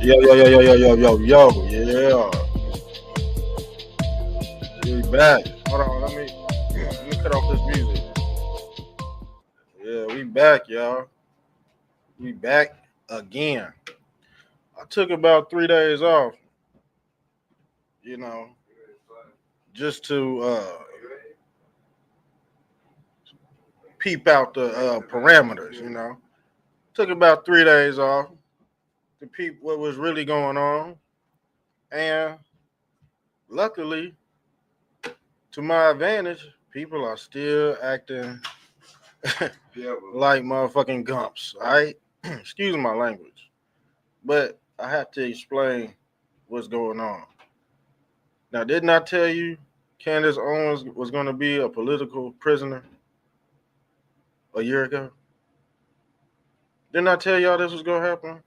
Yeah. We back. Hold on, let me cut off this music. Yeah, we back, y'all. We back again. I took about 3 days off, you know, just to peep out the parameters. Took about 3 days off to peep what was really going on. And luckily, to my advantage, people are still acting like motherfucking gumps, all right? Excuse my language. But I have to explain what's going on. Now, didn't I tell you Candace Owens was going to be a political prisoner a year ago? Didn't I tell y'all this was going to happen?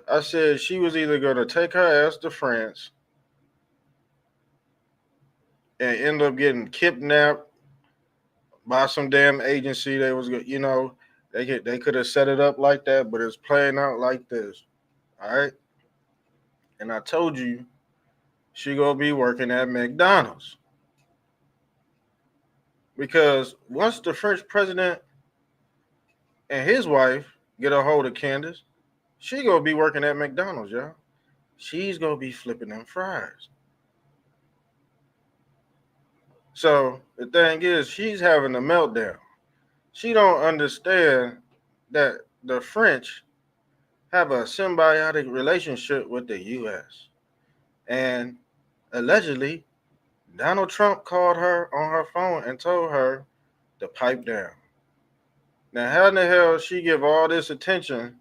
I said she was either going to take her ass to France and end up getting kidnapped by some damn agency. They could have set it up like that, but it's playing out like this. All right. And I told you she gonna be working at McDonald's because once the French president and his wife get a hold of Candace, she gonna be working at McDonald's, y'all. She's gonna be flipping them fries. So the thing is, she's having a meltdown. She don't understand that the French have a symbiotic relationship with the U.S. And allegedly, Donald Trump called her on her phone and told her to pipe down. Now, how in the hell she give all this attention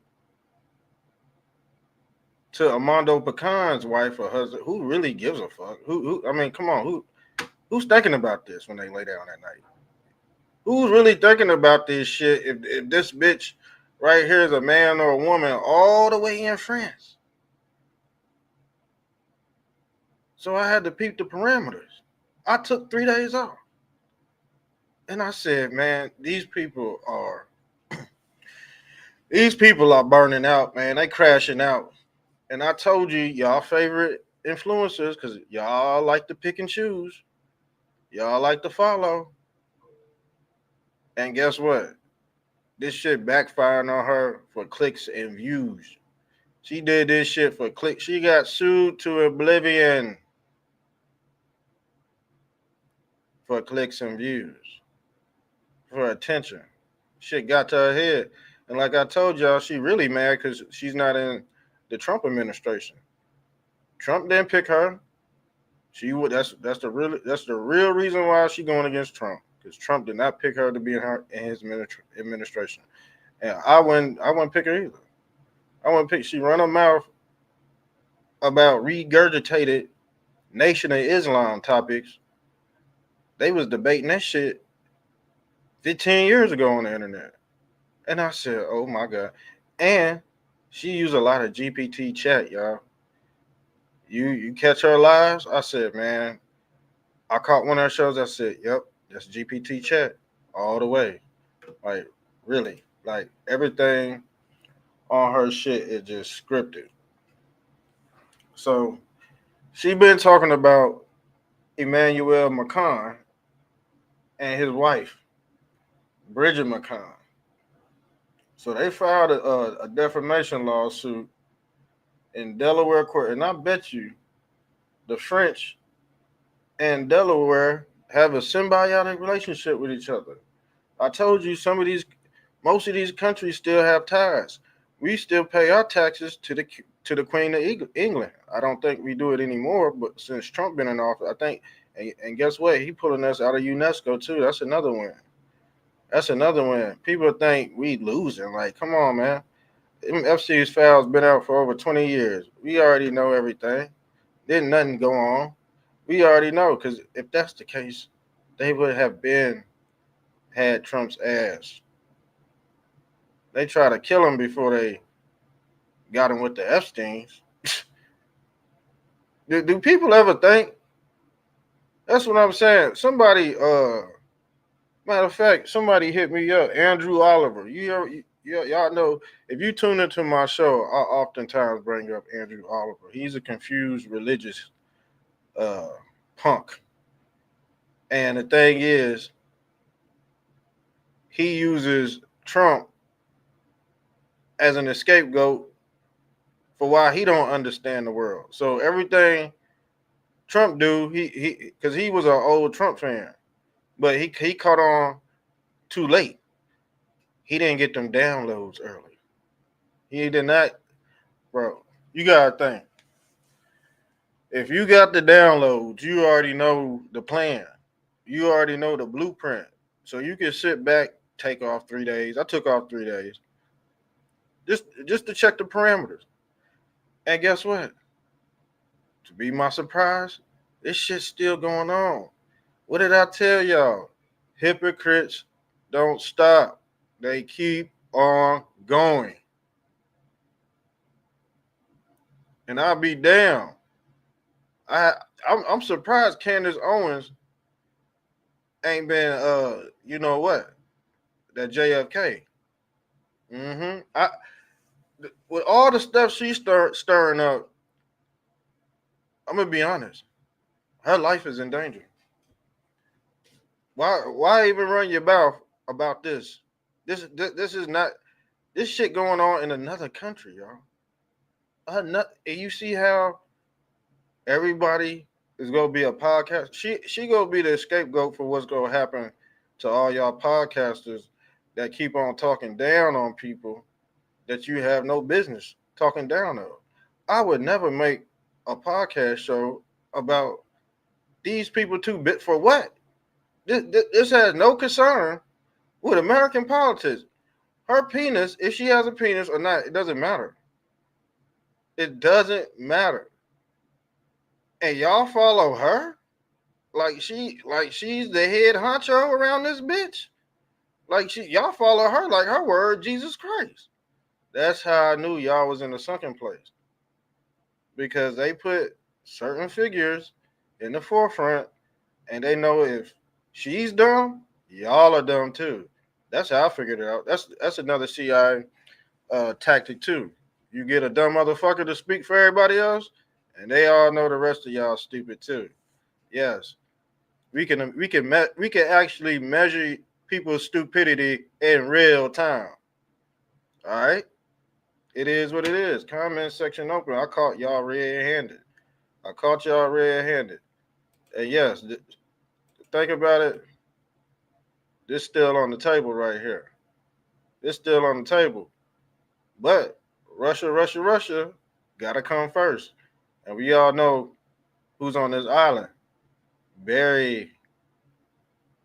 to Armando Pecan's wife or husband? Who really gives a fuck? I mean, come on, who's thinking about this when they lay down at night? Who's really thinking about this shit if this bitch right here is a man or a woman all the way in France? So I had to peep the parameters. I took 3 days off. And I said, man, these people are burning out, man. They crashing out. And I told you, y'all favorite influencers, because y'all like to pick and choose. Y'all like to follow. And guess what? This shit backfiring on her for clicks and views. She did this shit for clicks. She got sued to oblivion for clicks and views, for attention. Shit got to her head. And like I told y'all, she really mad because she's not in the Trump administration. Trump didn't pick her. That's the real reason why she's going against Trump, because Trump did not pick her to be in his administration. And I wouldn't pick her either. I wouldn't pick. She run her mouth about regurgitated Nation of Islam topics. They was debating that shit 15 years ago on the internet. And I said, oh my God. And she used a lot of GPT chat, y'all. You catch her lives? I said, man, I caught one of her shows. I said, yep, that's GPT chat all the way. Like, really. Like, everything on her shit is just scripted. So, she been talking about Emmanuel Macron and his wife, Brigitte Macron. So they filed a defamation lawsuit in Delaware court, and I bet you the French and Delaware have a symbiotic relationship with each other. I told you most of these countries still have ties. We still pay our taxes to the Queen of England. I don't think we do it anymore, but since Trump been in office, I think. And guess what? He pulling us out of UNESCO too. That's another win. People think we losing. Like, come on, man. FC's files been out for over 20 years. We already know everything. Didn't nothing go on. We already know, because if that's the case, they would have had Trump's ass. They tried to kill him before they got him with the Epsteins. do people ever think? That's what I'm saying. Somebody, matter of fact, somebody hit me up. Andrew Oliver. y'all know if you tune into my show, I oftentimes bring up Andrew Oliver. He's a confused religious uh, punk, and the thing is, he uses Trump as an scapegoat for why he don't understand the world. So everything Trump do, he because he was an old Trump fan, but he caught on too late. He didn't get them downloads early. He did not, bro. You gotta think. If you got the downloads, you already know the plan. You already know the blueprint. So you can sit back, take off 3 days. I took off 3 days just to check the parameters. And guess what? To be my surprise, this shit's still going on. What did I tell y'all? Hypocrites don't stop. They keep on going. And I'll be damned. I'm surprised Candace Owens ain't been you know what? That JFK. I with all the stuff she's stirring up, I'm gonna be honest. Her life is in danger. Why even run your mouth about this? This is not this shit going on in another country, y'all. You see how everybody is gonna be a podcast. She gonna be the scapegoat for what's gonna happen to all y'all podcasters that keep on talking down on people that you have no business talking down of. I would never make a podcast show about these people too bit for what? This has no concern with American politics. Her penis, if she has a penis or not, it doesn't matter. It doesn't matter. And y'all follow her? She's the head honcho around this bitch. Y'all follow her like her word, Jesus Christ. That's how I knew y'all was in a sunken place. Because they put certain figures in the forefront and they know if she's dumb, y'all are dumb too. That's how I figured it out. That's another CI tactic too. You get a dumb motherfucker to speak for everybody else, and they all know the rest of y'all stupid too. Yes, we can actually measure people's stupidity in real time. All right, it is what it is. Comment section open. I caught y'all red-handed. And yes, think about it. This still on the table right here. It's still on the table. But Russia gotta come first. And we all know who's on this island. Barry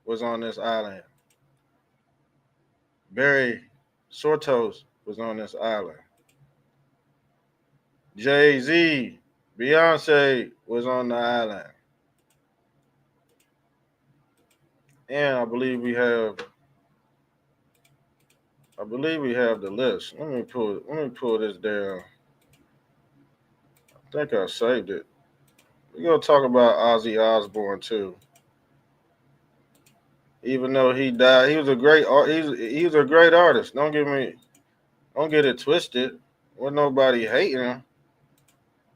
was on this island. Barry Sortos was on this island. Jay-Z, Beyonce was on the island. And I believe we have the list. Let me pull this down. I think I saved it. We're gonna talk about Ozzy Osbourne too. Even though he died, he was a great artist. Don't get it twisted. Wasn't nobody hating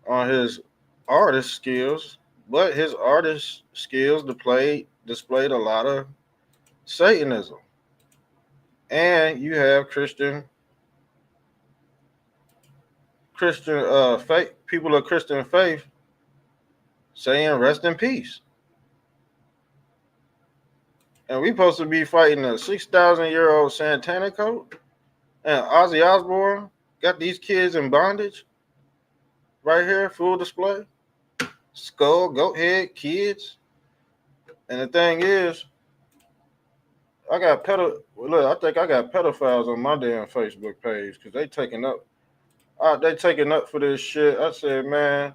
on his artist skills, but his artist skills displayed a lot of Satanism. And you have Christian faith, people of Christian faith saying rest in peace. And we supposed to be fighting a 6,000-year-old Santana cult. And Ozzy Osbourne got these kids in bondage right here, full display. Skull, goat head, kids. And the thing is, I think I got pedophiles on my damn Facebook page because they taking up for this shit. I said, man,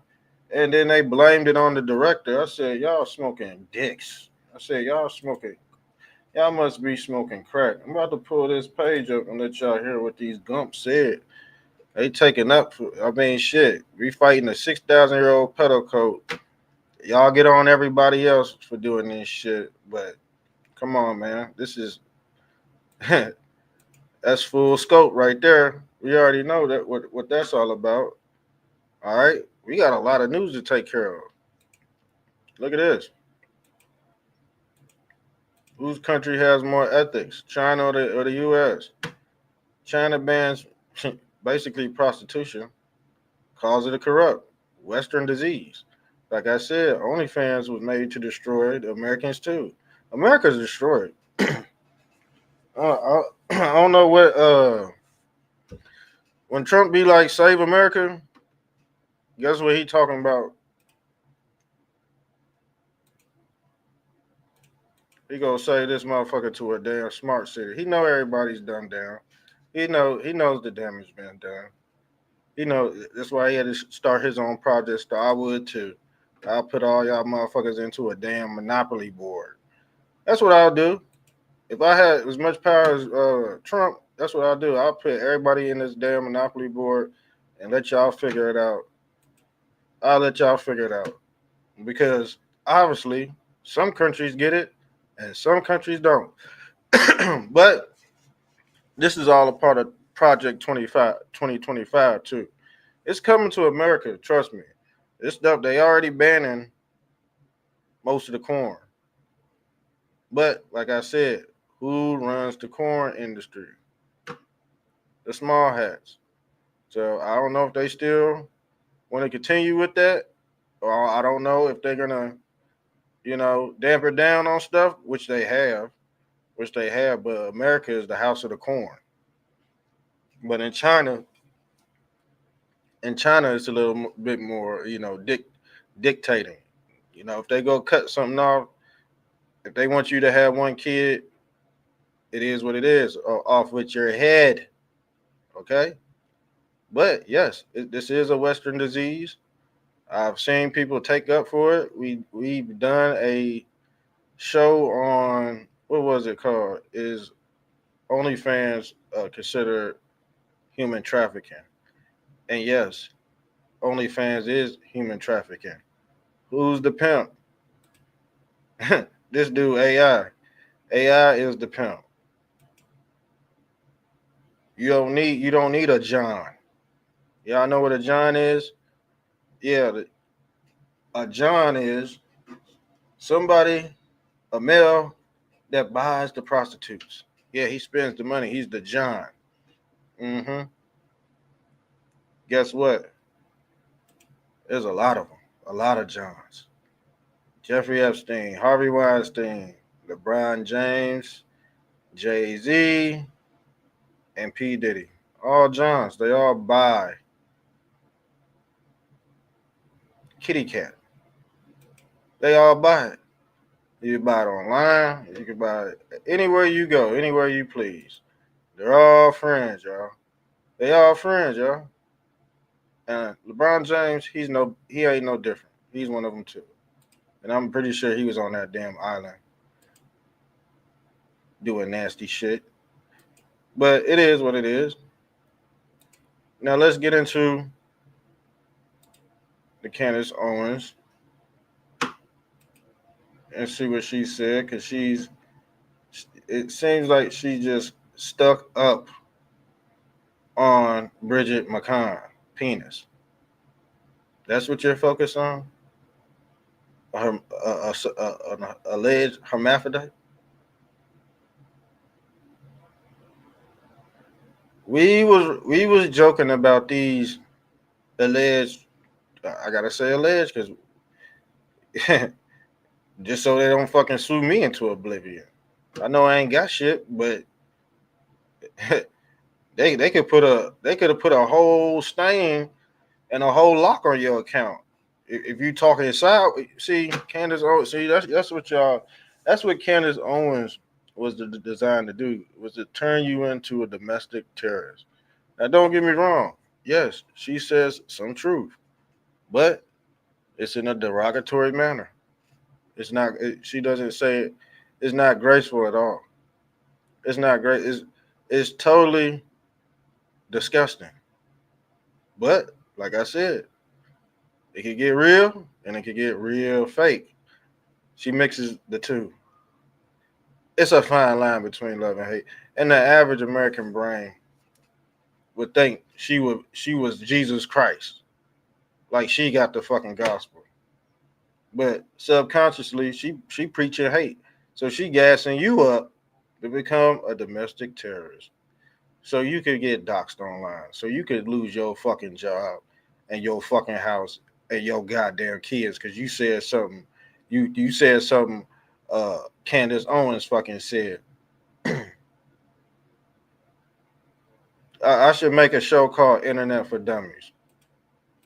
and then they blamed it on the director. I said, y'all smoking dicks. I said, y'all must be smoking crack. I'm about to pull this page up and let y'all hear what these gumps said. They taking up for, shit. We fighting a 6,000-year-old pedo cult. Y'all get on everybody else for doing this shit, but come on, man. This is That's full scope right there. We already know that what that's all about. All right, we got a lot of news to take care of. Look at this. Whose country has more ethics, China or the U.S.? China bans basically prostitution, calls it a corrupt Western disease. Like I said, OnlyFans was made to destroy the Americans too. America's destroyed. I don't know what when Trump be like save America, guess what he talking about? He gonna say this motherfucker to a damn smart city. He know everybody's dumbed down. He knows the damage been done. He know that's why he had to start his own project. So I would too. I'll put all y'all motherfuckers into a damn monopoly board. That's what I'll do. If I had as much power as Trump, that's what I'll do. I'll put everybody in this damn monopoly board and let y'all figure it out. I'll let y'all figure it out because obviously some countries get it and some countries don't. But this is all a part of Project 2025 too. It's coming to America, trust me. This stuff they already banning most of the corn. But like I said, who runs the corn industry? The small hats. So I don't know if they still want to continue with that, or I don't know if they're gonna, damper down on stuff, which they have. But America is the house of the corn. But in China, it's a little bit more, dictating. If they go cut something off, if they want you to have one kid, it is what it is, off with your head. Okay. But yes, this is a Western disease. I've seen people take up for it. We've done a show on what was it called? Is OnlyFans considered human trafficking? And yes, OnlyFans is human trafficking. Who's the pimp? This dude AI. AI is the pimp. You don't need a John. Y'all know what a John is? Yeah, a John is somebody, a male that buys the prostitutes. Yeah, he spends the money. He's the John. Mm-hmm. Guess what? There's a lot of them. A lot of Johns. Jeffrey Epstein, Harvey Weinstein, LeBron James, Jay-Z, and P. Diddy. All Johns. They all buy kitty cat. They all buy it. You can buy it online. You can buy it anywhere you go, anywhere you please. They're all friends, y'all. They all friends, y'all. And LeBron James, he ain't no different. He's one of them too. And I'm pretty sure he was on that damn island doing nasty shit. But it is what it is. Now let's get into the Candace Owens and see what she said, because it seems like she just stuck up on Brigitte Macron penis. That's what you're focused on? Her an alleged hermaphrodite? We was joking about these alleged. I gotta say alleged because just so they don't fucking sue me into oblivion. I know I ain't got shit, but they could have put a whole stain and a whole lock on your account if you talking inside. See, Candace Owens. See, that's what Candace Owens was designed to do, was to turn you into a domestic terrorist. Now, don't get me wrong. Yes, she says some truth, but it's in a derogatory manner. It's not. She doesn't say it. It's not graceful at all. It's not great. It's totally disgusting. But like I said, it can get real and it can get real fake. She mixes the two. it's a fine line between love and hate. And the average American brain would think she was Jesus Christ. Like she got the fucking gospel. But subconsciously she preaching hate. So she gassing you up to become a domestic terrorist. So you could get doxxed online. So you could lose your fucking job and your fucking house and your goddamn kids because you said something. You said something Candace Owens fucking said. I should make a show called Internet for Dummies.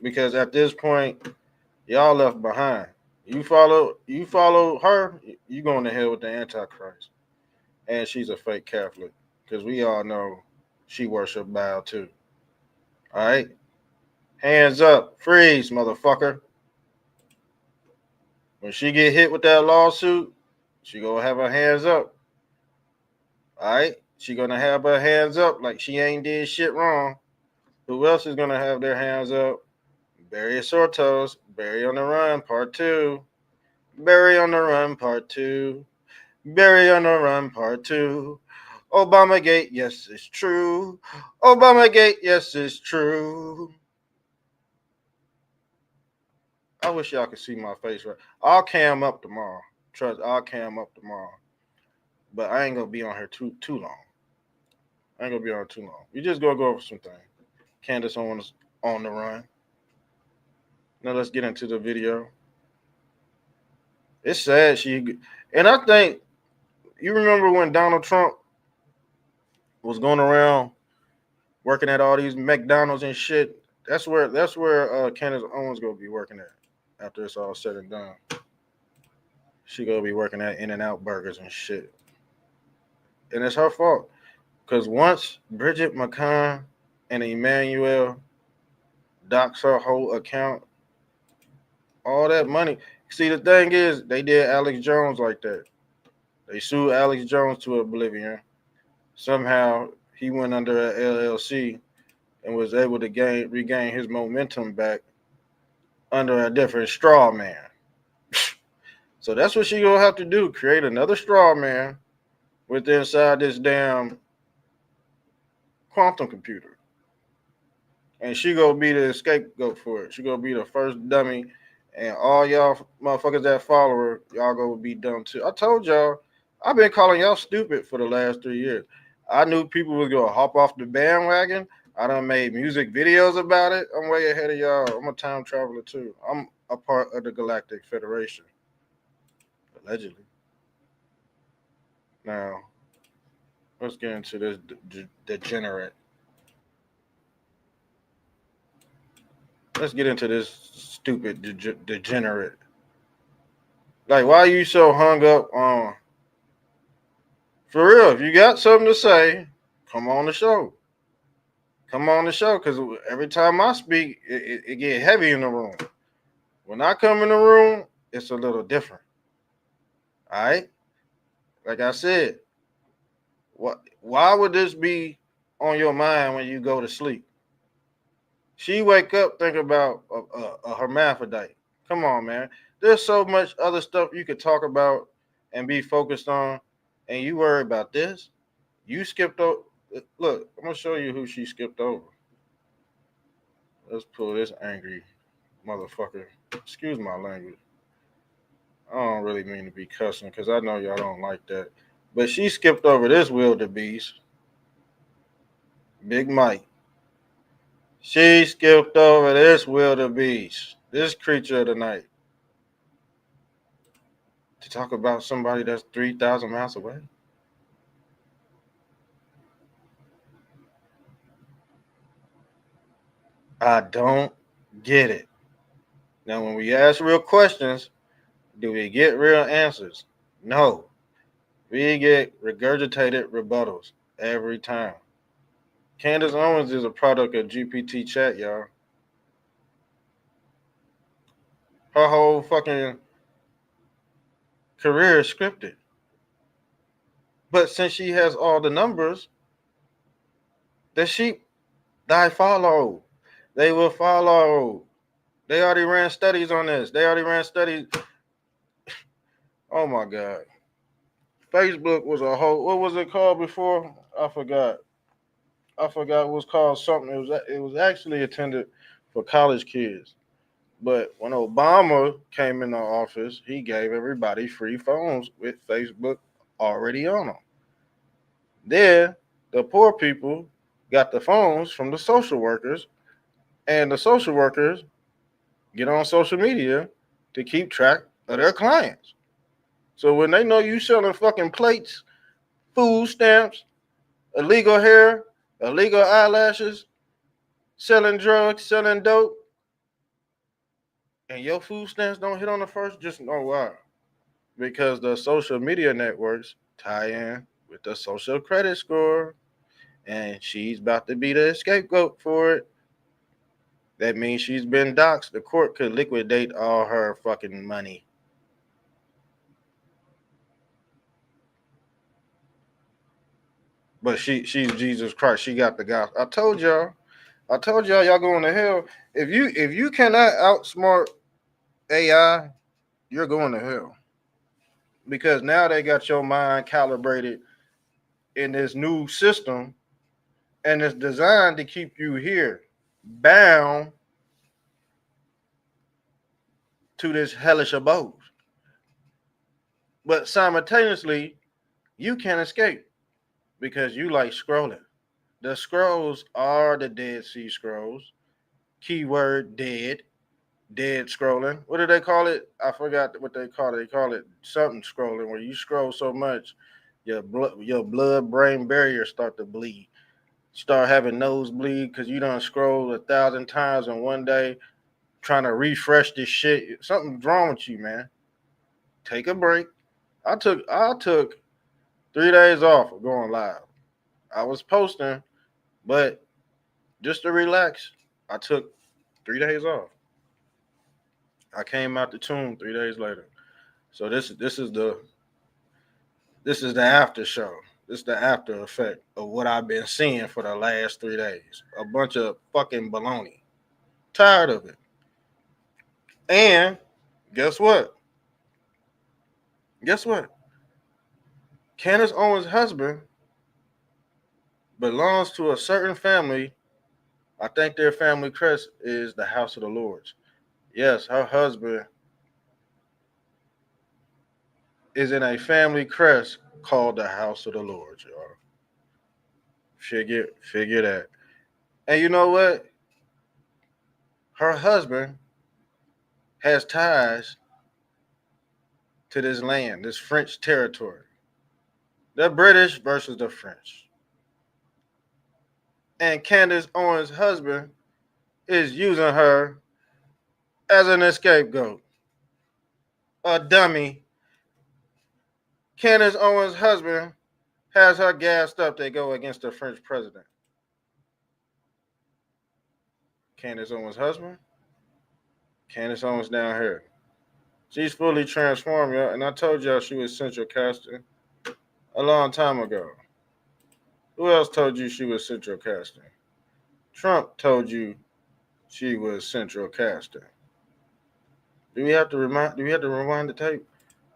Because at this point, y'all left behind. You follow her, you going to hell with the Antichrist. And she's a fake Catholic. Because we all know she worship Baal too. Alright? Hands up. Freeze, motherfucker. When she get hit with that lawsuit, she gonna have her hands up. Alright? She gonna have her hands up like she ain't did shit wrong. Who else is gonna have their hands up? Barry Sortos, Barry on the Run, Part 2. Barry on the Run, Part 2. Barry on the Run, Part 2. Obamagate, yes, it's true. Obamagate, yes, it's true. I wish y'all could see my face right. I'll cam up tomorrow. Trust, I'll cam up tomorrow. But I ain't gonna be on here too long. I ain't gonna be on too long. We just gonna go over some things. Candace Owens on the run. Now let's get into the video. It's sad and I think you remember when Donald Trump was going around working at all these McDonald's and shit. That's where Candace Owens gonna be working at after it's all said and done. She gonna be working at In-N-Out burgers and shit. And it's her fault. Because once Brigitte Macron and Emmanuel dox her whole account, all that money. See, the thing is, they did Alex Jones like that. They sued Alex Jones to oblivion. Somehow he went under an LLC and was able to regain his momentum back under a different straw man. So that's what she gonna have to do: create another straw man with inside this damn quantum computer, and she gonna be the scapegoat for it. She gonna be the first dummy, and all y'all motherfuckers that follow her, y'all gonna be dumb too. I told y'all, I've been calling y'all stupid for the last 3 years. I knew people was gonna hop off the bandwagon. I done made music videos about it. I'm way ahead of y'all. I'm a time traveler too. I'm a part of the Galactic Federation, allegedly. Now, let's get into this degenerate. Let's get into this stupid degenerate. Like, why are you so hung up on? For real, if you got something to say, come on the show. Come on the show, because every time I speak, it get heavy in the room. When I come in the room, it's a little different. All right? Like I said, why would this be on your mind when you go to sleep? She wake up thinking about a hermaphrodite. Come on, man. There's so much other stuff you could talk about and be focused on, and you worry about this. You skipped over. Look, I'm gonna show you who she skipped over. Let's pull this angry motherfucker. Excuse my language. I don't really mean to be cussing because I know y'all don't like that. But she skipped over this wildebeest, Big Mike. She skipped over this wildebeest, this creature of the night, to talk about somebody that's 3,000 miles away. I don't get it. Now, when we ask real questions, do we get real answers? No. We get regurgitated rebuttals every time. Candace Owens is a product of GPT chat, y'all. Her whole fucking career is scripted. But since she has all the numbers, the sheep die follow. They will follow. They already ran studies on this. They already ran studies. Oh my God. Facebook was a whole. What was it called before? I forgot. It was called something. It was actually intended for college kids. But when Obama came into office, he gave everybody free phones with Facebook already on them. Then the poor people got the phones from the social workers, and the social workers get on social media to keep track of their clients. So when they know you selling fucking plates, food stamps, illegal hair, illegal eyelashes, selling drugs, selling dope, and your food stamps don't hit on the first, just know why. Because the social media networks tie in with the social credit score, and she's about to be the scapegoat for it. That means she's been doxxed. The court could liquidate all her fucking money. But she's Jesus Christ. She got the gospel. I told y'all y'all going to hell. If you cannot outsmart AI, you're going to hell. Because now they got your mind calibrated in this new system, and it's designed to keep you here, bound to this hellish abode. But simultaneously, you can't escape because you like scrolling. The scrolls are the Dead Sea Scrolls. Keyword dead scrolling. What do they call it? I forgot what they call it. They call it something scrolling, where you scroll so much, your blood brain barrier start to bleed. Start having nosebleed because you done scrolled 1,000 times in one day, trying to refresh this shit. Something's wrong with you, man. Take a break. I took 3 days off of going live. I was posting, but just to relax, I took 3 days off. I came out the tomb 3 days later. So this is the after show. This is the after effect of what I've been seeing for the last 3 days. A bunch of fucking baloney. Tired of it. And guess what? Guess what? Candace Owens' husband belongs to a certain family. I think their family crest is the House of the Lords. Yes, her husband is in a family crest called the House of the Lords, y'all. Figure that. And you know what? Her husband has ties to this land, this French territory. The British versus the French. And Candace Owens' husband is using her as an scapegoat. A dummy. Candace Owens' husband has her gassed up to go against the French president. Candace Owens' husband? Candace Owens down here. She's fully transformed, y'all. And I told y'all she was central casting a long time ago. Who else told you she was central casting? Trump told you she was central casting. Do we have to rewind the tape?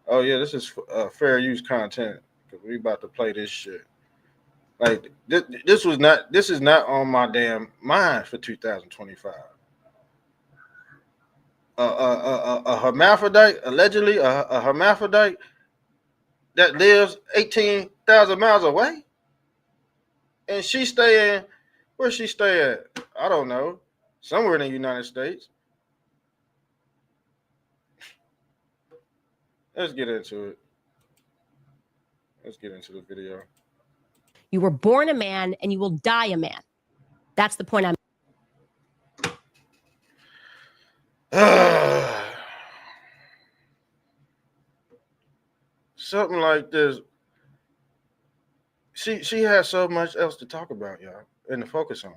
Oh yeah, this is fair use content because we about to play this shit. Like this is not on my damn mind for 2025. A hermaphrodite, allegedly a hermaphrodite that lives 18,000 miles away, and she staying where she stay at? I don't know, somewhere in the United States. Let's get into it. Let's get into the video. You were born a man and you will die a man. That's the point I'm. Something like this. She has so much else to talk about, y'all, and to focus on.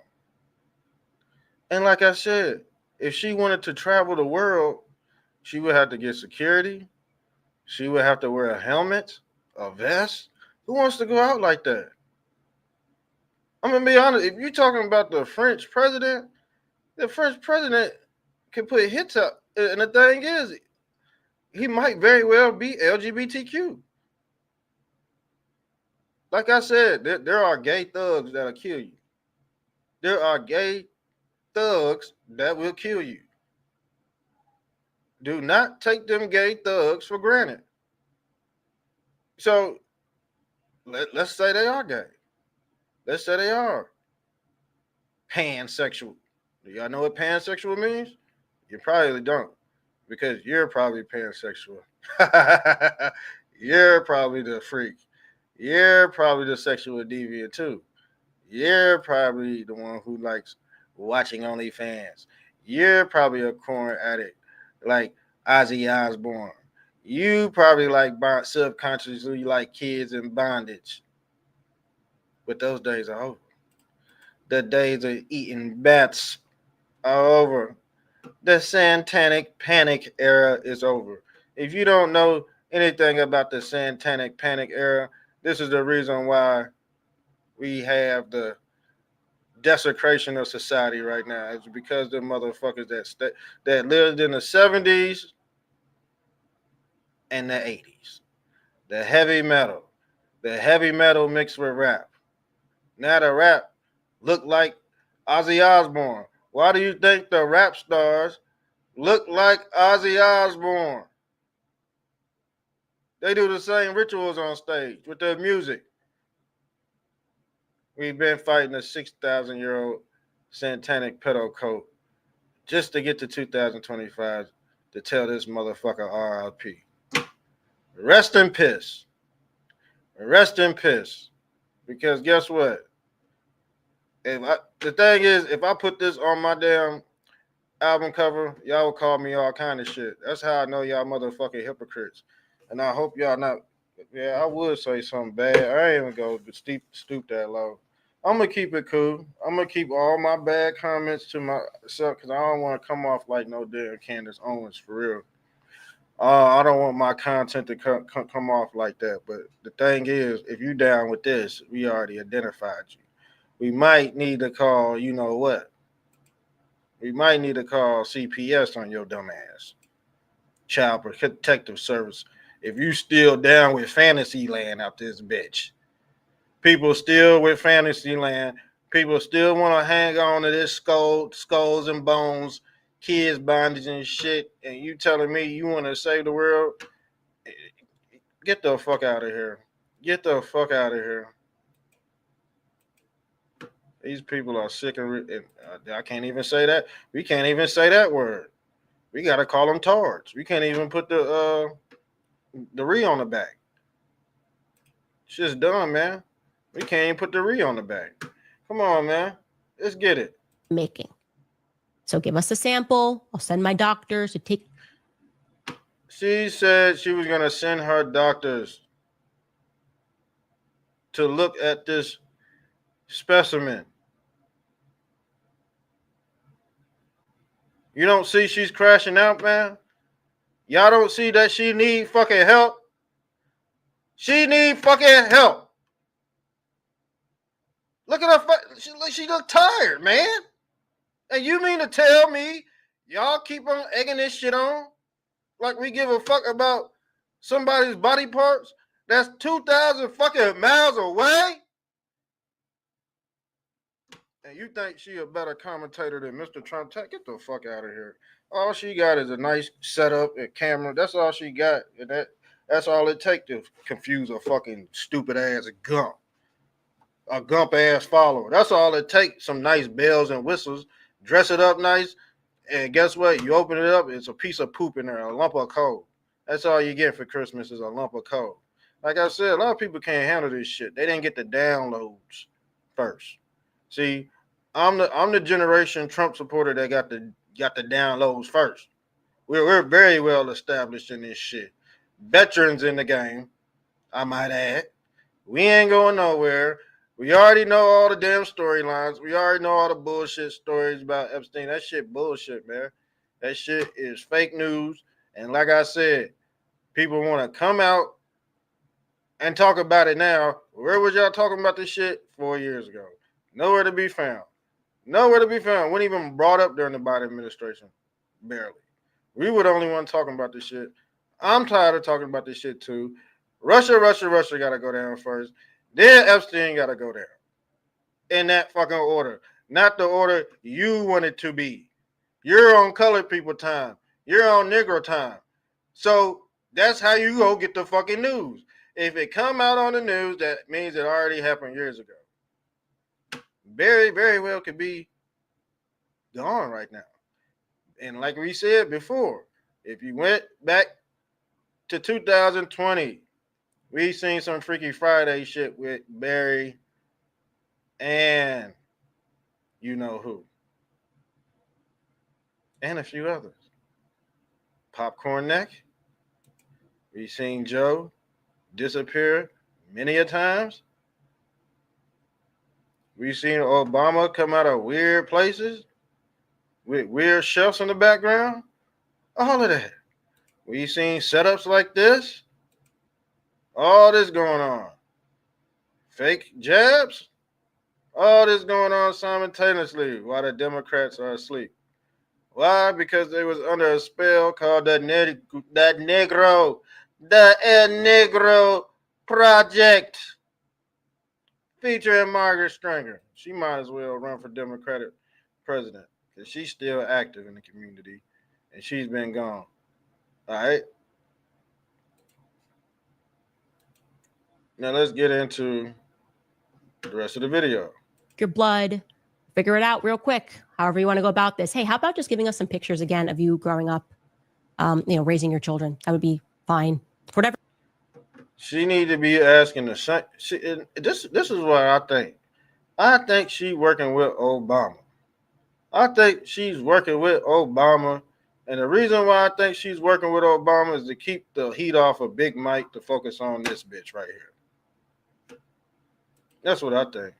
And like I said, if she wanted to travel the world, she would have to get security. She would have to wear a helmet, a vest. Who wants to go out like that? I'm gonna be honest. If you're talking about the French president can put hits up, and the thing is, he might very well be LGBTQ. Like I said, there are gay thugs that'll kill you. There are gay thugs that will kill you. Do not take them gay thugs for granted. So let's say they are gay. Let's say they are pansexual. Do y'all know what pansexual means? You probably don't, because you're probably pansexual. You're probably the freak. You're probably the sexual deviant too. You're probably the one who likes watching OnlyFans. You're probably a corn addict like Ozzy Osbourne. You probably like subconsciously like kids in bondage. But those days are over. The days of eating bats are over. The satanic panic era is over. If you don't know anything about the satanic panic era, this is the reason why we have the desecration of society right now. It's because the motherfuckers that lived in the 70s and the 80s. The heavy metal. The heavy metal mixed with rap. Now the rap look like Ozzy Osbourne. Why do you think the rap stars look like Ozzy Osbourne? They do the same rituals on stage with their music. We've been fighting a 6,000-year-old satanic pedo cult just to get to 2025 to tell this motherfucker RIP. Rest in piss. Rest in piss. Because guess what? The thing is, if I put this on my damn album cover, y'all will call me all kind of shit. That's how I know y'all motherfucking hypocrites. And I hope y'all not. Yeah, I would say something bad. I ain't even go stoop that low. I'm gonna keep it cool. I'm gonna keep all my bad comments to myself because I don't want to come off like no damn Candace Owens for real. I don't want my content to come off like that. But the thing is, if you down with this, we already identified you. We might need to call, you know what? We might need to call CPS on your dumb ass. Child Protective Service. If you still down with Fantasyland out this bitch. People still with Fantasyland. People still want to hang on to this skulls and bones, kids bondage and shit. And you telling me you want to save the world? Get the fuck out of here. Get the fuck out of here. These people are sick and I can't even say that. We can't even say that word. We gotta call them tards. We can't even put the re on the back. Shit's done, man. We can't even put the re on the back. Come on, man. Let's get it. Making. So give us a sample. I'll send my doctors to take. She said she was gonna send her doctors to look at this specimen. You don't see she's crashing out, man? Y'all don't see that she need fucking help? She need fucking help. Look at her. She look tired, man. And you mean to tell me y'all keep on egging this shit on? Like we give a fuck about somebody's body parts that's 2,000 fucking miles away? And you think she a better commentator than Mr. Trump? Get the fuck out of here. All she got is a nice setup and camera. That's all she got. And that's all it takes to confuse a fucking stupid ass gump. A gump ass follower. That's all it takes. Some nice bells and whistles. Dress it up nice. And guess what? You open it up, it's a piece of poop in there, a lump of coal. That's all you get for Christmas is a lump of coal. Like I said, a lot of people can't handle this shit. They didn't get the downloads first. See, I'm the generation Trump supporter that got the downloads first. We're very well established in this shit. Veterans in the game, I might add. We ain't going nowhere. We already know all the damn storylines. We already know all the bullshit stories about Epstein. That shit bullshit, man. That shit is fake news. And like I said, people want to come out and talk about it now. Where was y'all talking about this shit 4 years ago? Nowhere to be found. Nowhere to be found. Wasn't even brought up during the Biden administration. Barely. We were the only one talking about this shit. I'm tired of talking about this shit too. Russia got to go down first. Then Epstein got to go there. In that fucking order. Not the order you want it to be. You're on colored people time. You're on Negro time. So that's how you go get the fucking news. If it come out on the news, that means it already happened years ago. Very, very well could be gone right now. And like we said before, if you went back to 2020, we seen some Freaky Friday shit with Barry and you know who. And a few others. Popcorn Neck. We seen Joe disappear many a times. We seen Obama come out of weird places with weird chefs in the background. All of that. We seen setups like this. All this going on. Fake jabs. All this going on simultaneously while the Democrats are asleep. Why? Because they was under a spell called the El Negro Project, featuring Margaret Stringer. She might as well run for Democratic president because she's still active in the community and she's been gone. All right. Now let's get into the rest of the video. Your blood, figure it out real quick, however you want to go about this. Hey, how about just giving us some pictures again of you growing up, raising your children? That would be fine. Whatever. She need to be asking the same. This is what I think. I think she's working with Obama. I think she's working with Obama. And the reason why I think she's working with Obama is to keep the heat off of Big Mike to focus on this bitch right here. That's what I think.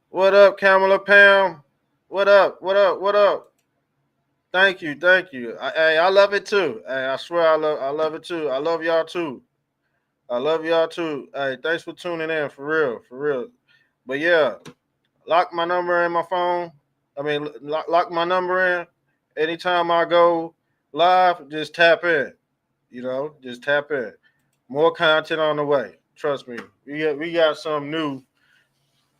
What up, Kamala Pam? What up? What up? What up? Thank you. Thank you. I love it too. I swear I love it too. I love y'all too. I love y'all too. Hey, thanks for tuning in. For real. For real. But yeah, lock my number in my phone. I mean, lock my number in. Anytime I go live, just tap in. Just tap in. More content on the way. Trust me. We got something new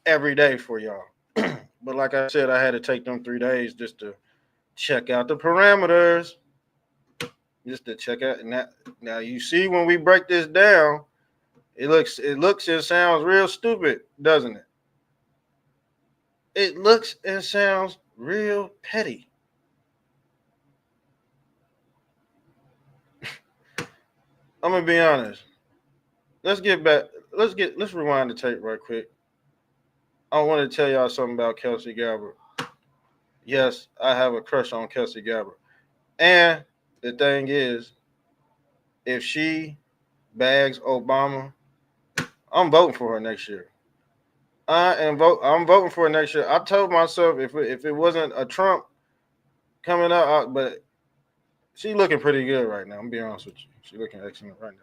every day for y'all. But like I said, I had to take them 3 days just to check out the parameters. Just to check out. Now you see when we break this down, it looks and sounds real stupid, doesn't it? It looks and sounds real petty. I'm gonna be honest. Let's rewind the tape right quick. I want to tell y'all something about Kelsey Gabbard. Yes, I have a crush on Kelsey Gabbard. And the thing is, if she bags Obama, I'm voting for her next year. I'm voting for her next year. I told myself if it wasn't a Trump coming out, but she looking pretty good right now. I'm gonna be honest with you. She looking excellent right now.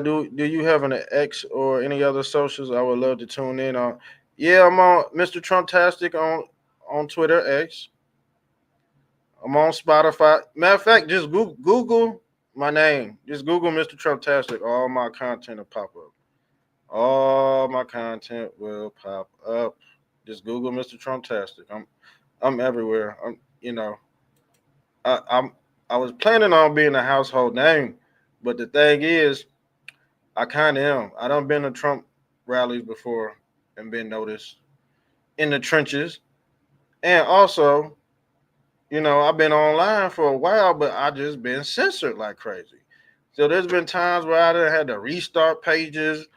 Do you have an X or any other socials? I would love to tune in on. Yeah, I'm on Mr. Trumptastic on Twitter X. I'm on Spotify. Matter of fact, just Google my name. Just Google Mr. Trumptastic. All my content will pop up. All my content will pop up. Just Google Mr. Trumptastic. I'm everywhere. I was planning on being a household name, but the thing is, I kind of am. I done been to Trump rallies before and been noticed in the trenches. And also, I've been online for a while, but I just been censored like crazy. So there's been times where I done had to restart pages,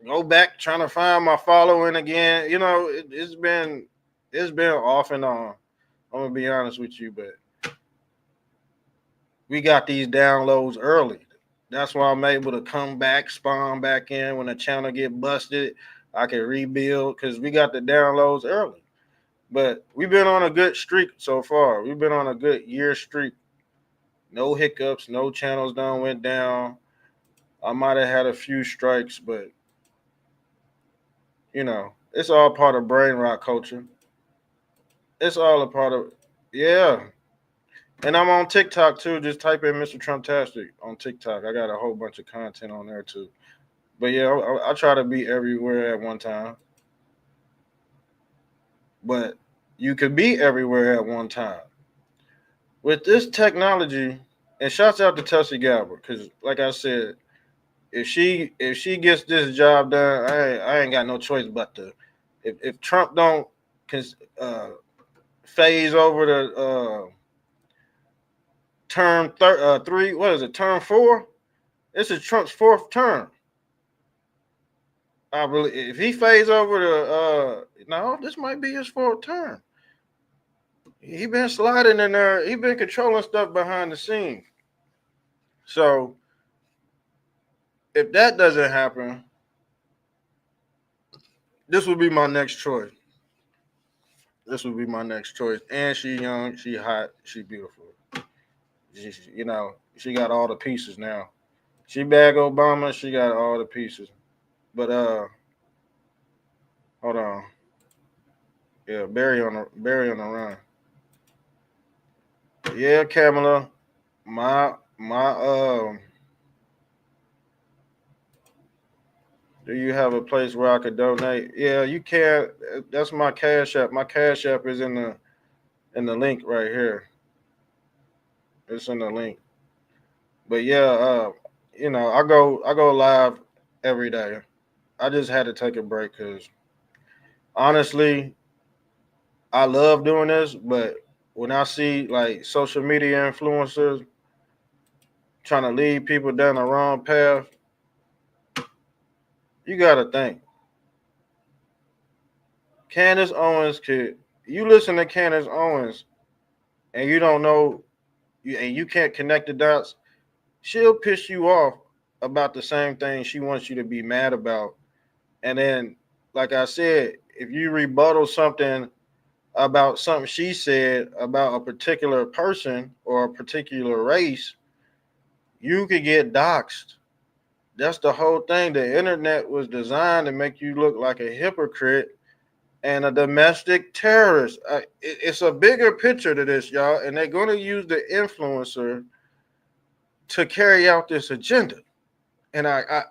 go back trying to find my following again. It's been off and on. I'm gonna be honest with you, but we got these downloads early. That's why I'm able to come back, spawn back in when the channel get busted. I can rebuild because we got the downloads early. But we've been on a good streak so far. We've been on a good year streak. No hiccups, no channels done went down. I might have had a few strikes, but it's all part of brain rot culture. It's all a part of, yeah. And I'm on TikTok too. Just type in Mr. Trumptastic on TikTok. I got a whole bunch of content on there too. But yeah, I try to be everywhere at one time. But you could be everywhere at one time. With this technology, and shouts out to Tulsi Gabbard, because like I said, if she gets this job done, I ain't got no choice but to. If Trump don't uh, phase over the three, what is it, term 4? This is Trump's 4th term. I believe if he phase over the no, this might be his 4th term. He been sliding in there. He been controlling stuff behind the scenes. So if that doesn't happen, this would be my next choice. This would be my next choice. And she young, she hot, she beautiful. She got all the pieces now. She bag Obama, she got all the pieces. But hold on. Yeah, Barry on the run. Yeah, Kamala, my do you have a place where I could donate? Yeah, you can. That's my Cash App. My Cash App is in the link right here. It's in the link. But yeah, I go live every day. I just had to take a break because honestly, I love doing this, but when I see like social media influencers trying to lead people down the wrong path, you gotta think. Candace Owens you listen to Candace Owens and you don't know and you can't connect the dots, she'll piss you off about the same thing she wants you to be mad about. And then, like I said, if you rebuttal something about something she said about a particular person or a particular race, you could get doxxed. That's the whole thing. The internet was designed to make you look like a hypocrite and a domestic terrorist. It's a bigger picture to this, y'all, and they're going to use the influencer to carry out this agenda. And I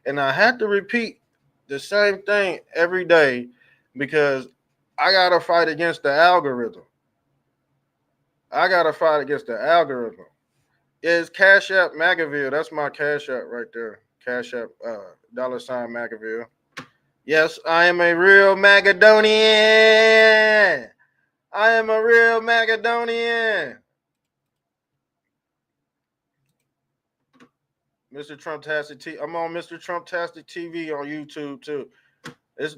had to repeat the same thing every day because I got to fight against the algorithm. I got to fight against the algorithm. It's Cash App Magaville. That's my Cash App right there. Cash App $ Magaville. Yes, I am a real Magadonian. I am a real Magadonian. Mr. Trumptastic TV. I'm on Mr. Trumptastic TV on YouTube too. This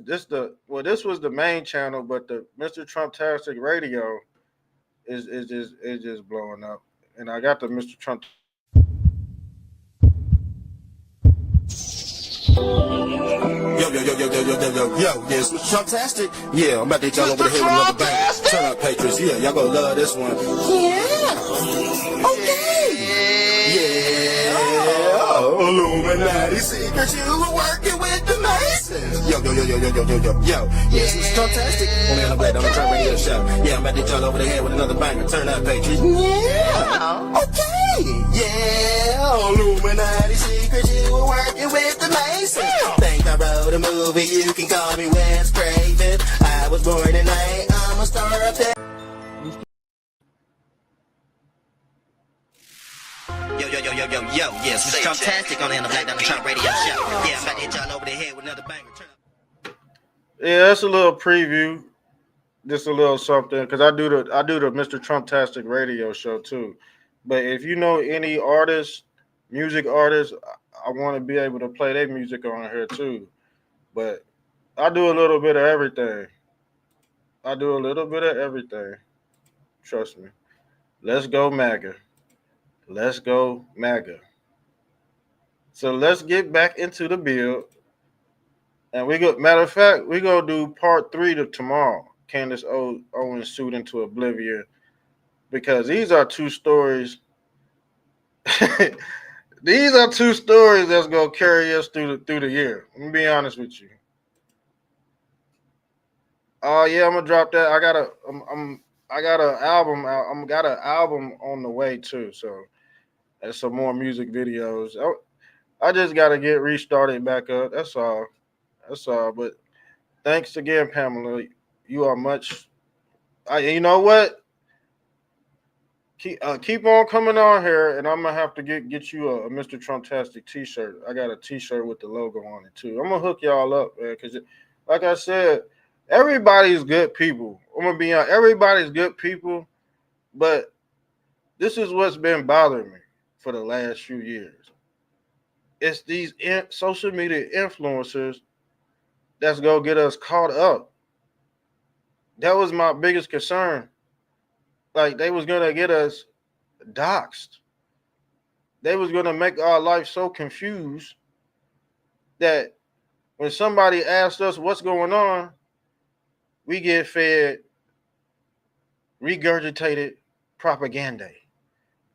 was the main channel, but the Mr. Trumptastic Radio is just blowing up. And I got the Mr. Trump. Yo, yes, Mr. Trumptastic. Yeah, I'm about to hit y'all over the head with another bang. Turn up, Patriots. Yeah, y'all gonna love this one. Yeah. Okay. Yeah. Illuminati secrets, you were working with the Masons. Yo. Yes, Mr. Trumptastic. Only on the Black Donald Trump Radio Show. Yeah, I'm about to hit y'all over the head with another banger. Turn up, Patriots. Yeah. Okay. Yeah. Illuminati secrets, you were working with the Masons. Think I wrote a movie, you can call me Wes Craven. I was born tonight, I'm a star up there. Yo, yes, Mr. Trumptastic only on the Black Donald Trump Radio Show. Yeah, I'm about to hit y'all over the head with another banger. Yeah, that's a little preview. Just a little something because I do the Mr. Trumptastic Radio Show too. But if you know any artists, music artists, I want to be able to play their music on here too. But I do a little bit of everything. Trust me. Let's go MAGA. Let's go MAGA. So let's get back into the build. And matter of fact, we gonna do part 3 to tomorrow. Candace Owens sued Into Oblivion. Because these are two stories. These are two stories that's gonna carry us through the year. Let me be honest with you. Oh yeah, I'm gonna drop that. I got an album out. Got an album on the way too. So there's some more music videos. I just got to get restarted back up. That's all. That's all. But thanks again, Pamela. You are much. You know what? Keep on coming on here, and I'm gonna have to get you a Mr. Trumptastic T-shirt. I got a T-shirt with the logo on it too. I'm gonna hook y'all up, man, because like I said, everybody's good people. I'm gonna be honest, everybody's good people, but this is what's been bothering me for the last few years. It's these social media influencers that's gonna get us caught up. That was my biggest concern. Like, they was gonna get us doxxed. They was gonna make our life so confused that when somebody asked us what's going on, we get fed regurgitated propaganda.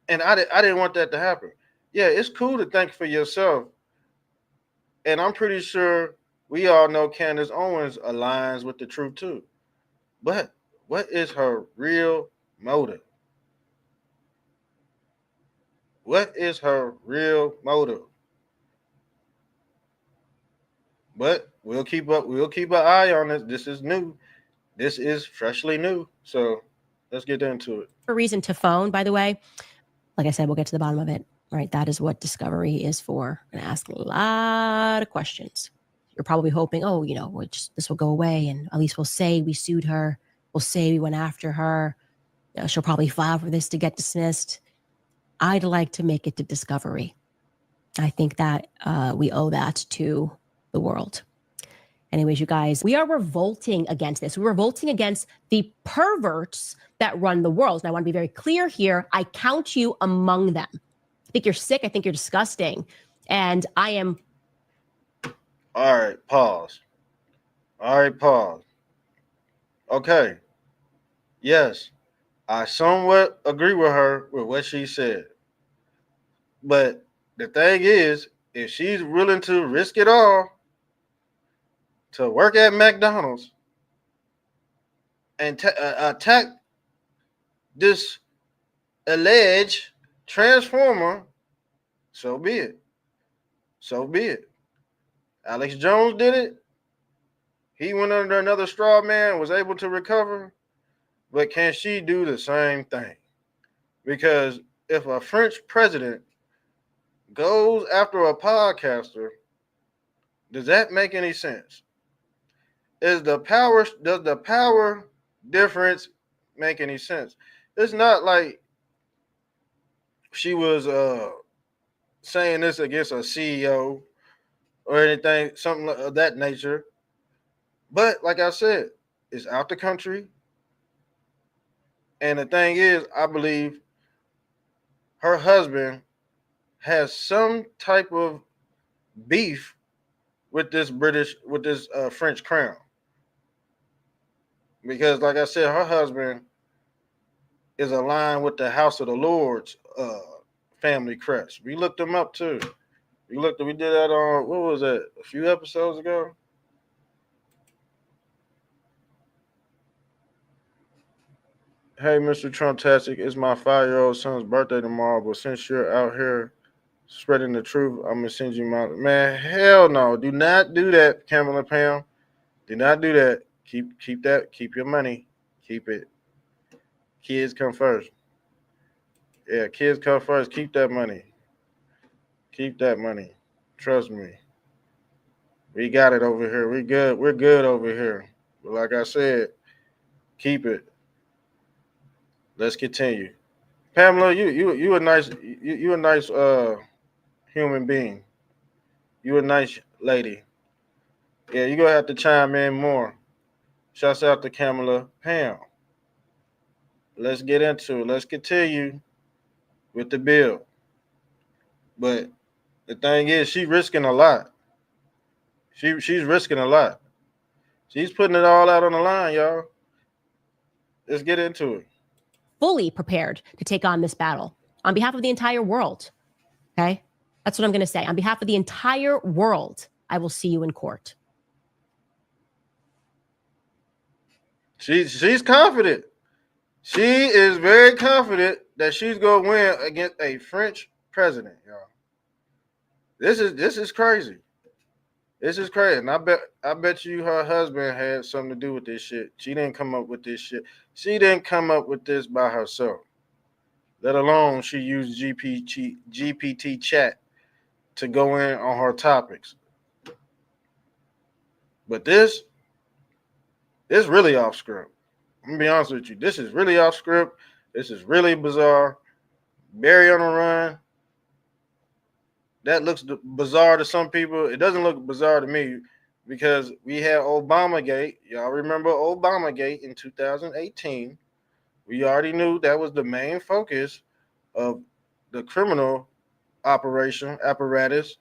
And I didn't want that to happen. Yeah, it's cool to think for yourself. And I'm pretty sure we all know Candace Owens aligns with the truth too. But what is her real motive? What is her real motive? But we'll keep an eye on this. This is new. This is freshly new. So let's get into it. For reason to phone, by the way. Like I said, we'll get to the bottom of it. Right. That is what discovery is for. I'm going to ask a lot of questions. You're probably hoping, this will go away, and at least we'll say we sued her. We'll say we went after her. She'll probably file for this to get dismissed. I'd like to make it to discovery. I think that we owe that to the world. Anyways, you guys, we are revolting against this. We're revolting against the perverts that run the world. And I want to be very clear here. I count you among them. I think you're sick. I think you're disgusting. And I am. All right, pause. Okay. Yes, I somewhat agree with her with what she said. But the thing is, if she's willing to risk it all to work at McDonald's and attack this alleged transformer, so be it. So be it. Alex Jones did it. He went under another straw man, was able to recover. But can she do the same thing? Because if a French president goes after a podcaster, does that make any sense? Does the power difference make any sense? It's not like she was saying this against a CEO or anything, something of that nature. But like I said, it's out the country. And the thing is, I believe her husband has some type of beef with this French crown. Because like I said, her husband is aligned with the House of the Lords family crest. We looked them up too. We did that on, what was that, a few episodes ago? Hey, Mr. Trumptastic, it's my 5-year-old son's birthday tomorrow, but since you're out here spreading the truth, I'm going to send you my... Man, hell no. Do not do that, Kamala Pam. Do not do that. Keep that. Keep your money. Keep it. Kids come first. Yeah, kids come first. Keep that money. Keep that money. Trust me. We got it over here. We good. We're good over here. But like I said, keep it. Let's continue. Pamela, you a nice human being. You a nice lady. Yeah, you're gonna have to chime in more. Shouts out to Kamala Pam. Let's get into it. Let's continue with the bill. But the thing is, she's risking a lot. She's risking a lot. She's putting it all out on the line, y'all. Let's get into it. Fully prepared to take on this battle on behalf of the entire world. Okay? That's what I'm going to say. On behalf of the entire world, I will see you in court. She's confident. She is very confident that she's going to win against a French president, y'all. This is crazy. This is crazy. And I bet you her husband had something to do with this shit. She didn't come up with this shit. She didn't come up with this by herself. Let alone she used GPT chat to go in on her topics. But this really off script. I'm gonna be honest with you. This is really off script. This is really bizarre. Barry on the run. That looks bizarre to some people. It doesn't look bizarre to me because we had Obamagate. Y'all remember Obamagate in 2018? We already knew that was the main focus of the criminal operation apparatus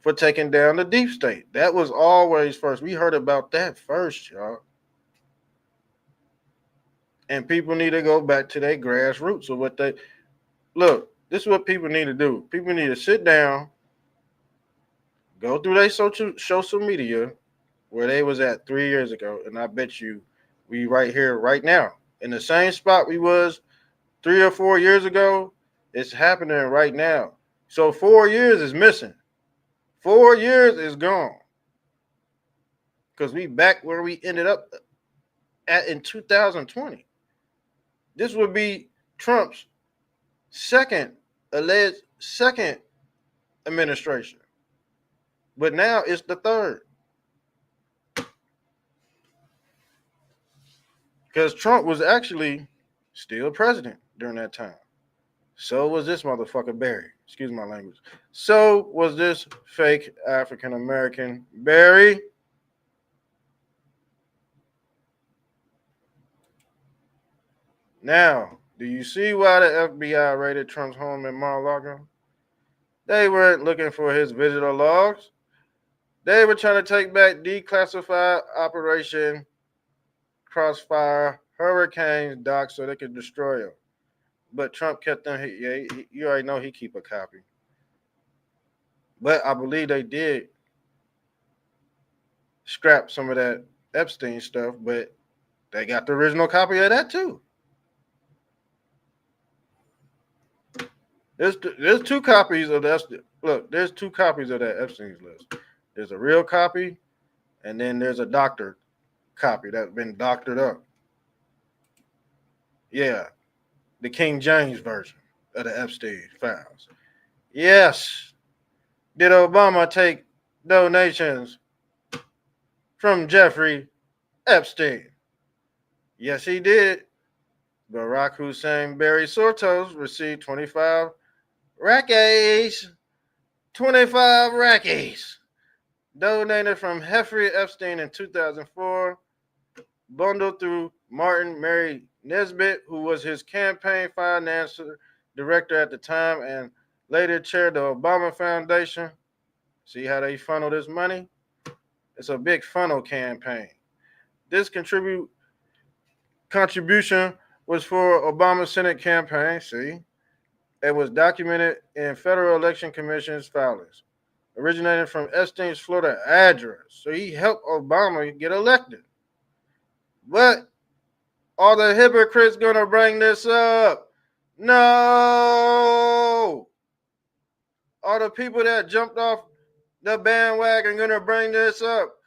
for taking down the deep state. That was always first. We heard about that first, y'all. And people need to go back to their grassroots of what they look. This is what people need to do. People need to sit down, go through their social media where they was at 3 years ago, and I bet you we right here, right now, in the same spot we was 3 or 4 years ago. It's happening right now. So 4 years is missing. 4 years is gone. Because we back where we ended up at in 2020. This would be Trump's alleged second administration. But now it's the third. Because Trump was actually still president during that time. So was this motherfucker Barry. Excuse my language. So was this fake African American Barry. Now, do you see why the FBI raided Trump's home in Mar-a-Lago? They weren't looking for his visitor logs. They were trying to take back declassified Operation Crossfire Hurricane's docs so they could destroy them. But Trump kept them. You already know he keep a copy. But I believe they did scrap some of that Epstein stuff, but they got the original copy of that too. There's two copies of the look. There's two copies of that Epstein's list. There's a real copy, and then there's a doctored copy that's been doctored up. Yeah, the King James version of the Epstein files. Yes. Did Obama take donations from Jeffrey Epstein? Yes, he did. Barack Hussein Barry Sortos received 25 rackeys. 25 rackeys donated from Jeffrey Epstein in 2004, bundled through Martin Mary Nesbitt, who was his campaign finance director at the time and later chaired the Obama Foundation. See how they funnel this money? It's a big funnel campaign. This contribution was for Obama's Senate campaign, see? It was documented in Federal Election Commission's filings, originating from Epstein's Florida address. So he helped Obama get elected. But are the hypocrites going to bring this up? No! Are the people that jumped off the bandwagon going to bring this up?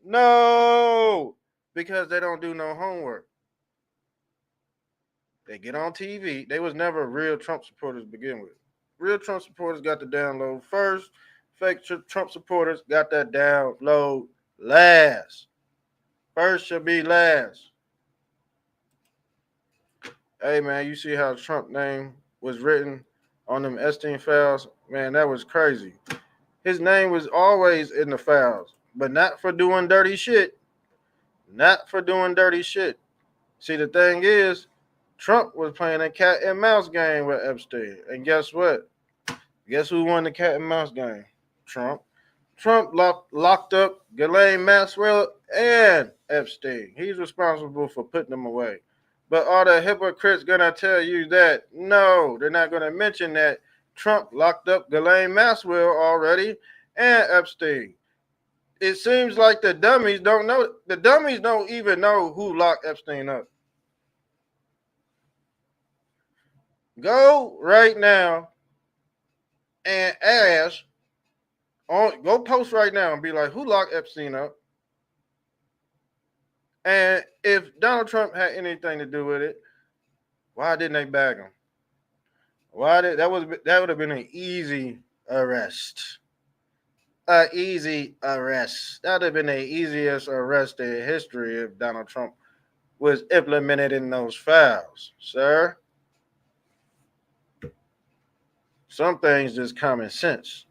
No! Because they don't do no homework. They get on TV. They was never real Trump supporters to begin with. Real Trump supporters got the download first. Fake Trump supporters got that download last. First should be last. Hey, man, you see how Trump name was written on them Epstein files? Man, that was crazy. His name was always in the files, but not for doing dirty shit. Not for doing dirty shit. See, the thing is, Trump was playing a cat and mouse game with Epstein. And guess what? Guess who won the cat and mouse game? Trump. Trump locked up Ghislaine Maxwell and Epstein. He's responsible for putting them away. But are the hypocrites going to tell you that? No, they're not going to mention that Trump locked up Ghislaine Maxwell already and Epstein. It seems like the dummies don't know. The dummies don't even know who locked Epstein up. Go right now and ask Go post right now and be like, who locked Epstein up? And if Donald Trump had anything to do with it, why didn't they bag him? That would have been an easy arrest. An easy arrest. That would have been the easiest arrest in history if Donald Trump was implemented in those files, sir. Some things just common sense.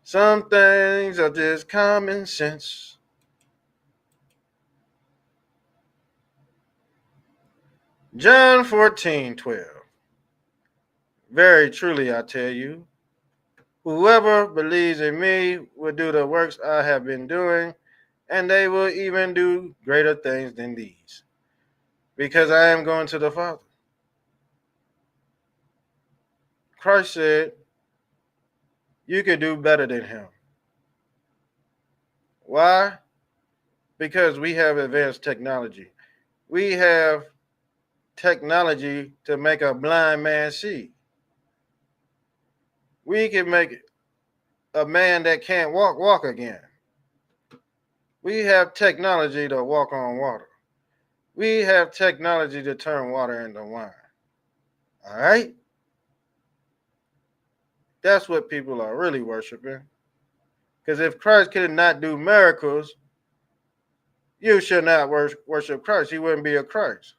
Some things are just common sense. John 14:12. Very truly I tell you, whoever believes in me will do the works I have been doing, and they will even do greater things than these, because I am going to the Father. Christ said, you can do better than him. Why? Because we have advanced technology. We have technology to make a blind man see. We can make a man that can't walk again. We have technology to walk on water. We have technology to turn water into wine. All right? That's what people are really worshiping. Because if Christ could not do miracles, you should not worship Christ. He wouldn't be a Christ.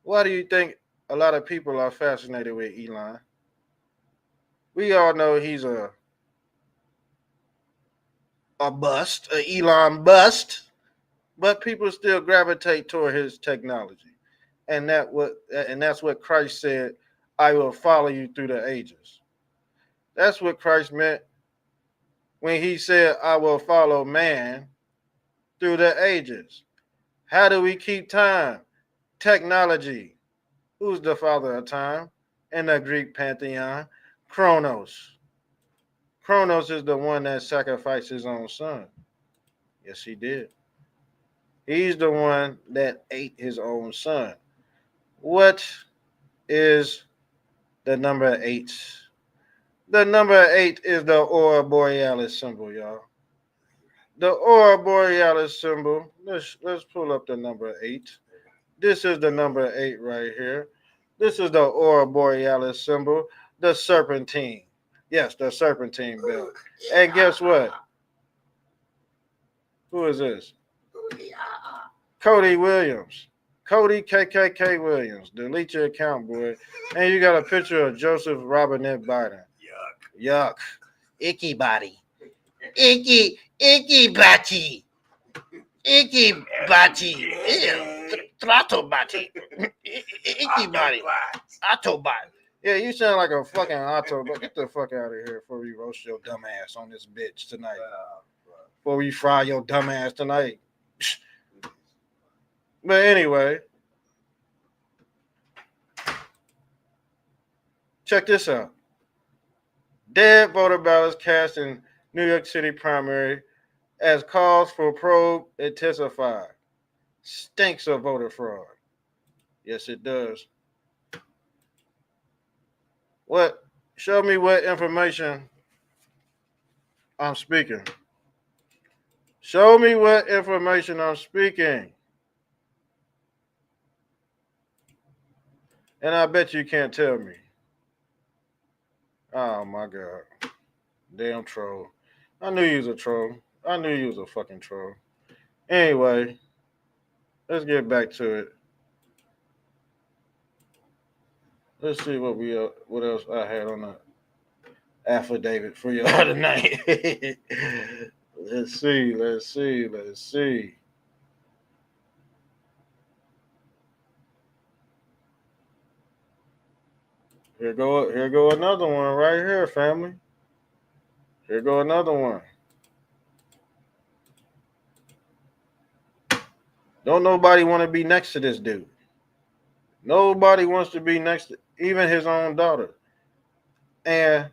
Why do you think a lot of people are fascinated with Elon? We all know he's a bust, an Elon bust, but people still gravitate toward his technology. And that's what Christ said, I will follow you through the ages. That's what Christ meant when he said, I will follow man through the ages. How do we keep time? Technology. Who's the father of time? In the Greek pantheon, Chronos. Chronos is the one that sacrificed his own son. Yes, he did. He's the one that ate his own son. What is the number 8? The number 8 is the Aurora Borealis symbol, y'all. The Aurora Borealis symbol. Let's pull up the number 8. This is the number 8 right here. This is the Aurora Borealis symbol, the serpentine. Yes, the serpentine belt. And guess what? Who is this? Cody Williams. Cody KKK Williams. Delete your account, boy. And you got a picture of Joseph Robinette Biden. Yuck. Icky body. Icky body. Icky body. Ew. Throttle body. Icky body. Autobot. Yeah, you sound like a fucking Autobot. Get the fuck out of here before we roast your dumb ass on this bitch tonight. Before we fry your dumb ass tonight. But anyway, check this out. Dead voter ballots cast in New York City primary as calls for probe intensify. Stinks of voter fraud. Yes, it does. What? Show me what information I'm speaking. Show me what information I'm speaking. And I bet you can't tell me. Oh my God. Damn troll. I knew you was a troll. I knew you was a fucking troll. Anyway, let's get back to it. Let's see what else I had on the affidavit for y'all tonight. Let's see. Here go another one right here, family. Here go another one. Don't nobody want to be next to this dude. Nobody wants to be next to even his own daughter. And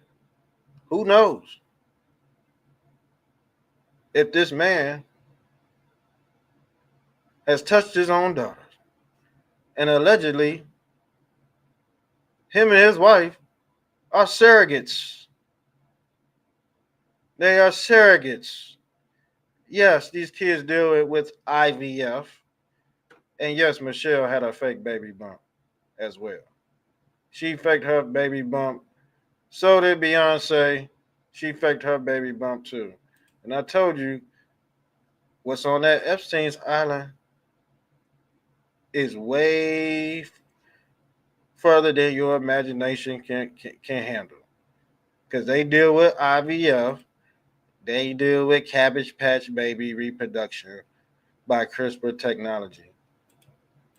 who knows if this man has touched his own daughter. And allegedly, him and his wife are surrogates. They are surrogates. Yes, these kids deal with IVF. And yes, Michelle had a fake baby bump as well. She faked her baby bump. So did Beyonce. She faked her baby bump too. And I told you, what's on that Epstein's Island is way further than your imagination can handle. Because they deal with IVF, they deal with Cabbage Patch Baby reproduction by CRISPR technology.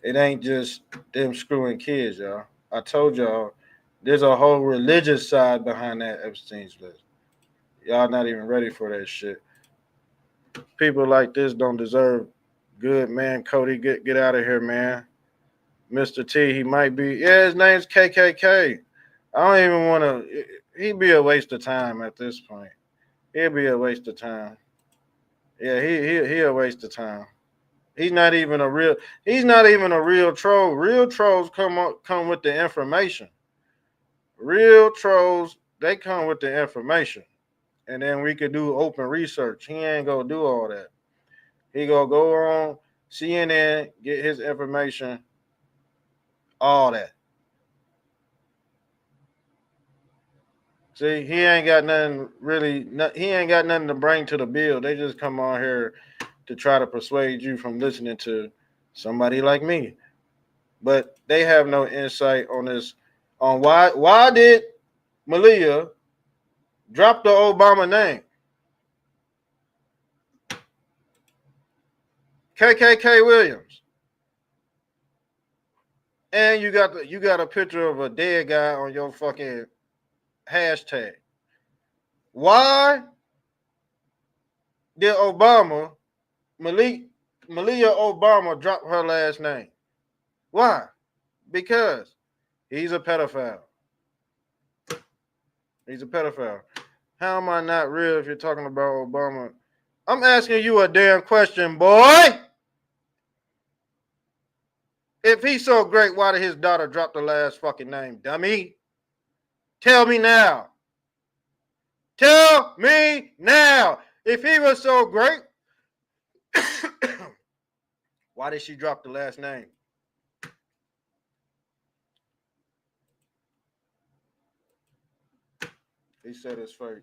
It ain't just them screwing kids, y'all. I told y'all there's a whole religious side behind that Epstein's list. Y'all not even ready for that shit. People like this don't deserve good, man. Cody, get out of here, man. Mr. T, he might be. Yeah, his name's KKK. I don't even want to. He'd be a waste of time at this point. He'll be a waste of time. Yeah, he a waste of time. He's not even a real. He's not even a real troll. Real trolls come with the information. Real trolls, they come with the information, and then we could do open research. He ain't gonna do all that. He gonna go on CNN, get his information, all that. See, he ain't got nothing really. He ain't got nothing to bring to the bill. They just come on here to try to persuade you from listening to somebody like me. But they have no insight on this. On why did Malia drop the Obama name? KKK Williams. And you got a picture of a dead guy on your fucking hashtag. Why did Malia Obama drop her last name? Why? Because he's a pedophile. He's a pedophile. How am I not real if you're talking about Obama? I'm asking you a damn question, boy. If he's so great, why did his daughter drop the last fucking name, dummy? Tell me now. Tell me now. If he was so great, why did she drop the last name? He said it's fake.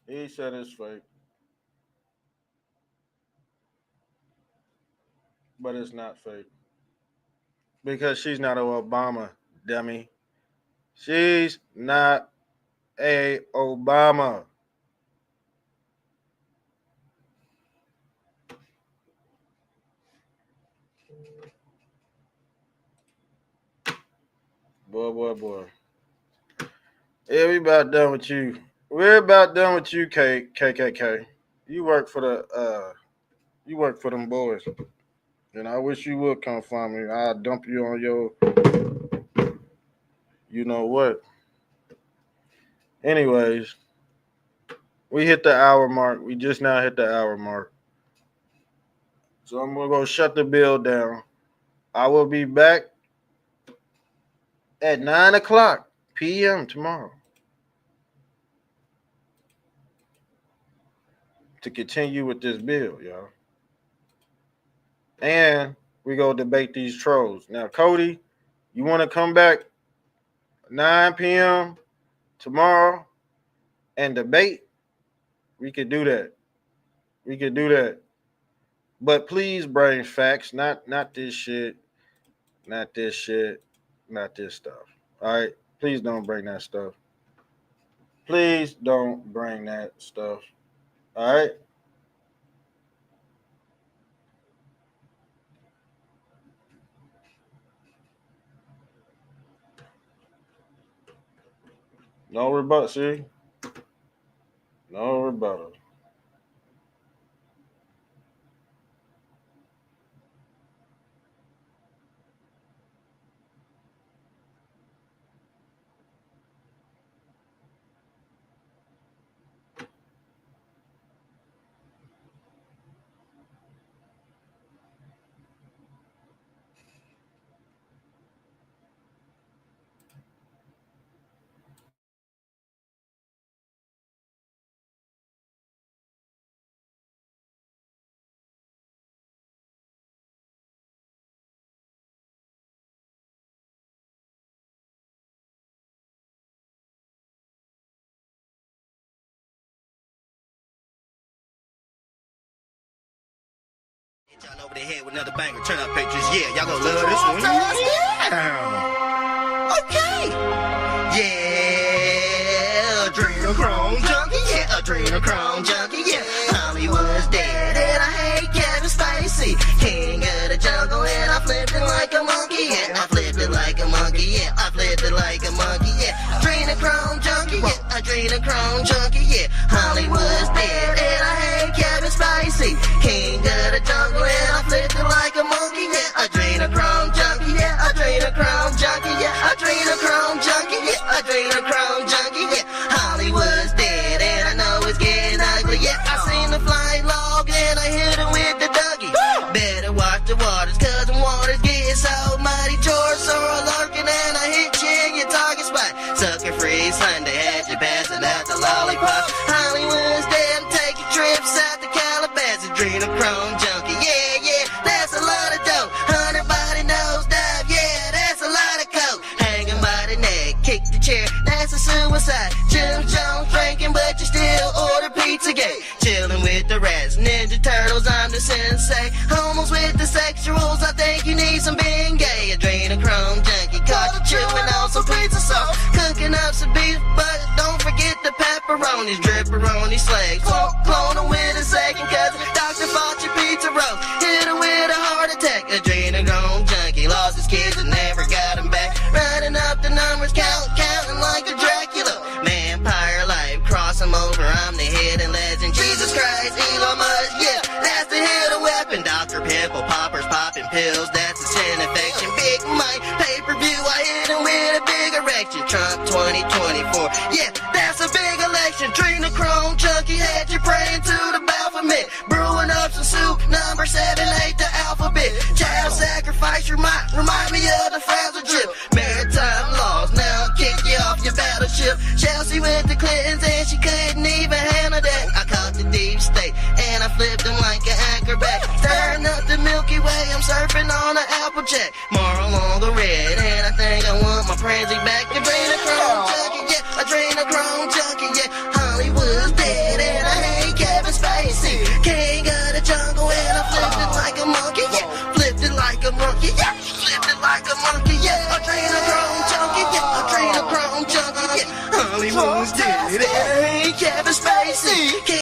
He said it's fake. But it's not fake. Because she's not an Obama, dummy. She's not a Obama. Boy. Yeah, we about done with you. We're about done with you, KKK. You work for them boys. And I wish you would come find me. I'll dump you on your you know what. Anyways, we hit the hour mark. We just now hit the hour mark. So I'm gonna go shut the bill down. I will be back at 9 o'clock p.m. tomorrow to continue with this bill, y'all. And we go debate these trolls. Now, Cody, you want to come back 9 p.m. tomorrow and debate? We could do that. We could do that. But please bring facts, not this shit, not this shit, not this stuff. All right? Please don't bring that stuff. Please don't bring that stuff. All right? No rebuttal. See? No rebuttal. Y'all over the head with another banger. Turn up, Patriots. Yeah, y'all gonna love this one. Yeah. Okay. Yeah. Adrenochrome junkie. Yeah. Adrenochrome junkie. Yeah. Hollywood's dead and I hate Kevin Spacey. King of the jungle and I flipped it like a monkey. Yeah. I flipped it like a monkey. Yeah. I flipped it like a monkey. Yeah. Adrenochrome junkie. Yeah. Adrenochrome junkie. Yeah. Hollywood's dead and I hate Kevin Spacey. King of the jungle and I flipped it like a monkey. Yeah. Adrenochrome junkie. Yeah. Adrenochrome junkie. Yeah. Adrenochrome junkie. Yeah. Adrenochrome junkie. Yeah. Hollywood's dead and I know it's getting ugly. Yeah. I seen the flying log and I hit him with the Dougie. Better watch the waters cause the waters getting so muddy. George Sorrel lurking and I hit you in your target spot. Sucker free Sunday had you passing out the lollipop. Hollywood's dead and taking trips out to Calabasas. Adrenochrome junkie. Yeah, yeah, that's a lot of dope. 100 body nose dive. Yeah, that's a lot of coke. Hanging by the neck, kick the chair. That's a suicide. Jim Jones drinking, but you still order Pizzagate. Chilling with the rats, Ninja Turtles, I'm the sensei. Homos with the sexuals, I think you need some being gay. Adrenochrome junkie, caught you chewing on some pizza sauce. Cooking up some beef, but don't forget the pepperonis. Dripperoni slags, clone them with a second cousin. Dr. Fauci pizza roll, hit her with a heart attack. Adrenochrome junkie, lost his kids and never got them back. Running up the numbers, counting like a Dracula. Vampire life, cross him over, I'm the hidden legend. Jesus Christ, Elon Musk, yeah, that's the hidden weapon. Dr. Pimple poppers popping pills, that's a sin infection. Big Mike, pay-per-view, I hit him with a big erection. Trump 2024, yeah, that's a big election. Adrenochrome junkie had you praying to the Baphomet. Brewing up some soup, number 7, 8, the alphabet. Child sacrifice, remind me of the fragile drip. Maritime laws, now kick you off your battleship. Chelsea with the Clintons and she couldn't even handle that. I caught the deep state and I flipped them like an acrobat. Stirring up the Milky Way, I'm surfing on an Applejack. Moral on the red and I think I want my Pranzy back. Adrenochrome junkie, yeah, adrenochrome junkie, yeah. Hollywood's dead and I hate Kevin Spacey. King of the jungle and I flipped it like a monkey, yeah. Flipped it like a monkey, yeah. Flipped it like a monkey, yeah. Adrenochrome junkie, yeah. Adrenochrome junkie, yeah. Hollywood's dead and I hate Kevin Spacey.